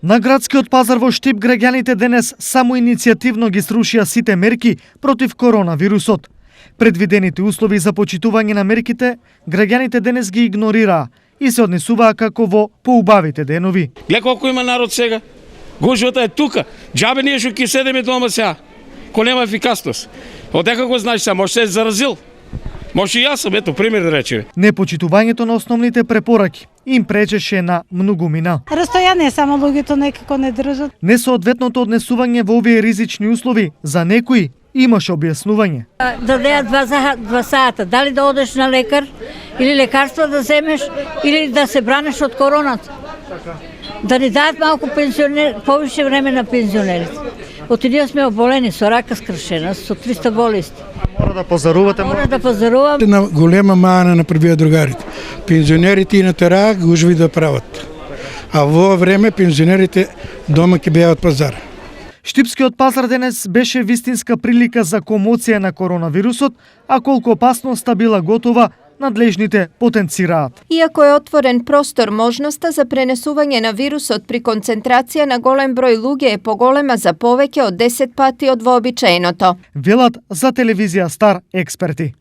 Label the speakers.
Speaker 1: На градскиот пазар во Штип граѓаните денес самоиницијативно ги срушија сите мерки против коронавирусот. Предвидените услови за почитување на мерките, граѓаните денес ги игнорираа и се однесуваа како во поубавите денови.
Speaker 2: Гледа колку има народ сега. Гужвата е тука. Џабе ние што ќе седеме дома сега. Ко нема ефикасност. Одека го знаеш сега, може се заразил. Може и јас сум, ето пример да речеме.
Speaker 1: Непочитувањето на основните препораки им пречеше на многумина.
Speaker 3: Растојание само луѓето некако не држат.
Speaker 1: Несоодветното однесување во овие ризични услови за некои имаше објаснување.
Speaker 4: Да дадат 2 сата, дали да одеш на лекар или лекарство да земеш или да се бранеш од короната. Да ни дадат малку повише време на пензионерите. Ние сме оболени со рака скршена, со 300 болести.
Speaker 1: Мора да позарувате.
Speaker 4: Мора да позарувам.
Speaker 5: На голема мана на првија другарите. Пензионерите и на тераа гужви да прават. А во ова време пензионерите дома ќе беа од пазар.
Speaker 1: Штипскиот пазар денес беше вистинска прилика за комоција на коронавирусот, а колку опасноста била готова, надлежните потенцираат.
Speaker 6: Иако е отворен простор, можноста за пренесување на вирусот при концентрација на голем број луѓе е поголема за повеќе од 10 пати од вообичаеното.
Speaker 1: Велат за телевизија Стар експерти.